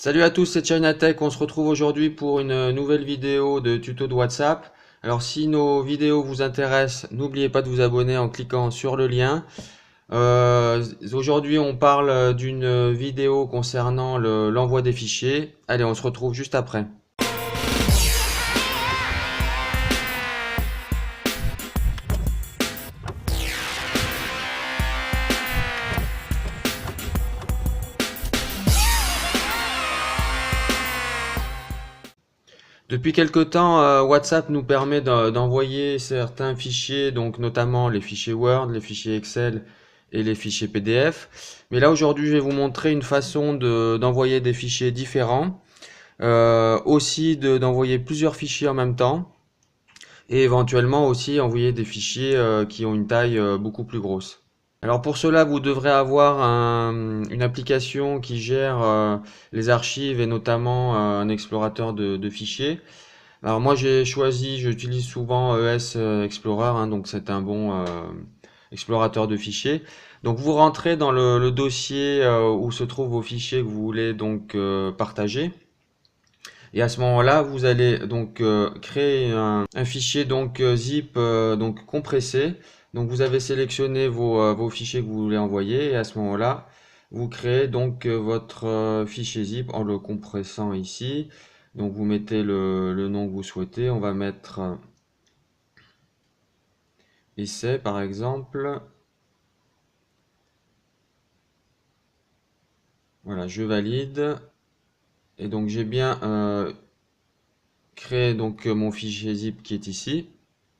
Salut à tous, c'est Chinatech. On se retrouve aujourd'hui pour une nouvelle vidéo de tuto de WhatsApp. Alors si nos vidéos vous intéressent, n'oubliez pas de vous abonner en cliquant sur le lien. Aujourd'hui on parle d'une vidéo concernant l'envoi des fichiers. Allez, on se retrouve juste après. Depuis quelque temps, WhatsApp nous permet d'envoyer certains fichiers, donc notamment les fichiers Word, les fichiers Excel et les fichiers PDF. Mais là aujourd'hui, je vais vous montrer une façon d'envoyer des fichiers différents, aussi d'envoyer plusieurs fichiers en même temps, et éventuellement aussi envoyer des fichiers qui ont une taille beaucoup plus grosse. Alors pour cela, vous devrez avoir une application qui gère les archives et notamment un explorateur de fichiers. Alors moi j'utilise souvent ES Explorer, hein, donc c'est un bon explorateur de fichiers. Donc vous rentrez dans le dossier où se trouvent vos fichiers que vous voulez donc partager. Et à ce moment-là, vous allez donc créer un fichier donc zip donc compressé. Donc vous avez sélectionné vos fichiers que vous voulez envoyer et à ce moment-là, vous créez donc votre fichier zip en le compressant ici. Donc vous mettez le nom que vous souhaitez. On va mettre essai par exemple. Voilà, je valide. Et donc j'ai bien créé donc mon fichier zip qui est ici.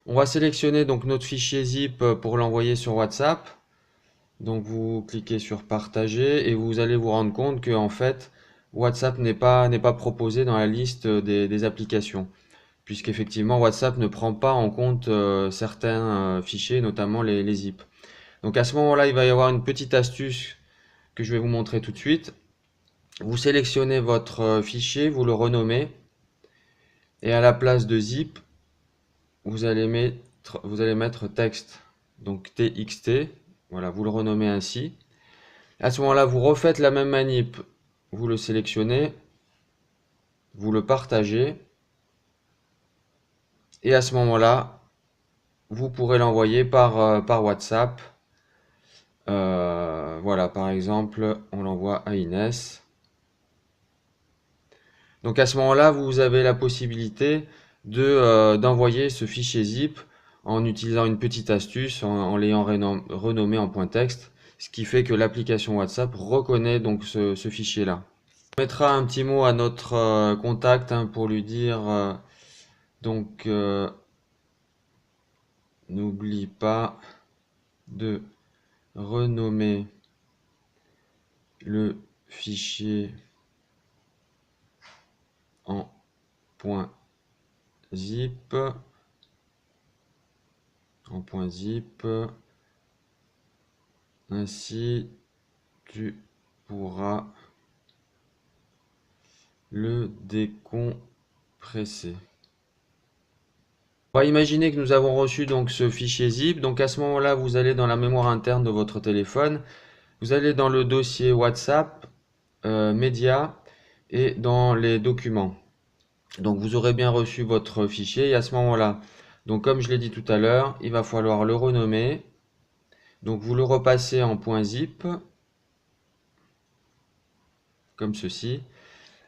On va sélectionner donc notre fichier zip pour l'envoyer sur WhatsApp. Donc vous cliquez sur partager et vous allez vous rendre compte que en fait WhatsApp n'est pas proposé dans la liste des applications, puisqu'effectivement WhatsApp ne prend pas en compte certains fichiers, notamment les zips. Donc à ce moment-là, il va y avoir une petite astuce que je vais vous montrer tout de suite. Vous sélectionnez votre fichier, vous le renommez et à la place de zip, vous allez mettre texte, donc TXT. Voilà, vous le renommez ainsi. À ce moment-là, vous refaites la même manip. Vous le sélectionnez, vous le partagez. Et à ce moment-là, vous pourrez l'envoyer par WhatsApp. Voilà, par exemple, on l'envoie à Inès. Donc à ce moment-là, vous avez la possibilité d'envoyer ce fichier zip en utilisant une petite astuce, en l'ayant renommé en point texte, ce qui fait que l'application WhatsApp reconnaît donc ce fichier-là. On mettra un petit mot à notre contact hein, pour lui dire donc n'oublie pas de renommer le fichier en .zip ainsi tu pourras le décompresser. On va imaginer que nous avons reçu donc ce fichier zip. Donc à ce moment-là, vous allez dans la mémoire interne de votre téléphone. Vous allez dans le dossier WhatsApp, médias et dans les documents. Donc vous aurez bien reçu votre fichier et à ce moment-là, donc comme je l'ai dit tout à l'heure, il va falloir le renommer. Donc vous le repassez en .zip comme ceci.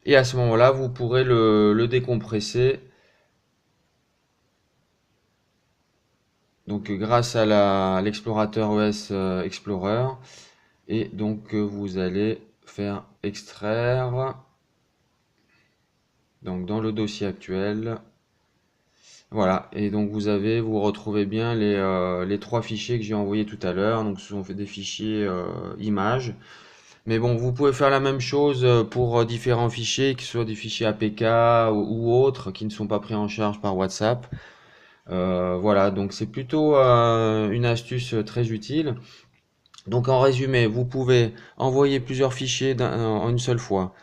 Et à ce moment-là, vous pourrez le décompresser. Donc grâce à l'explorateur ES Explorer. Et donc vous allez faire extraire. Donc dans le dossier actuel. Voilà, et donc vous retrouvez bien les trois fichiers que j'ai envoyés tout à l'heure. Donc ce sont des fichiers images. Mais bon, vous pouvez faire la même chose pour différents fichiers, que ce soit des fichiers APK ou autres qui ne sont pas pris en charge par WhatsApp. Voilà, donc c'est plutôt une astuce très utile. Donc en résumé, vous pouvez envoyer plusieurs fichiers en une seule fois,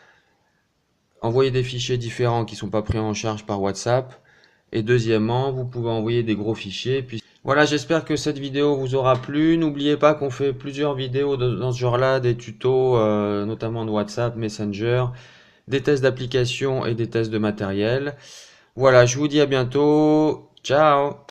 envoyer des fichiers différents qui ne sont pas pris en charge par WhatsApp, et deuxièmement, vous pouvez envoyer des gros fichiers. Voilà, j'espère que cette vidéo vous aura plu. N'oubliez pas qu'on fait plusieurs vidéos dans ce genre-là, des tutos, notamment de WhatsApp, Messenger, des tests d'application et des tests de matériel. Voilà, je vous dis à bientôt. Ciao!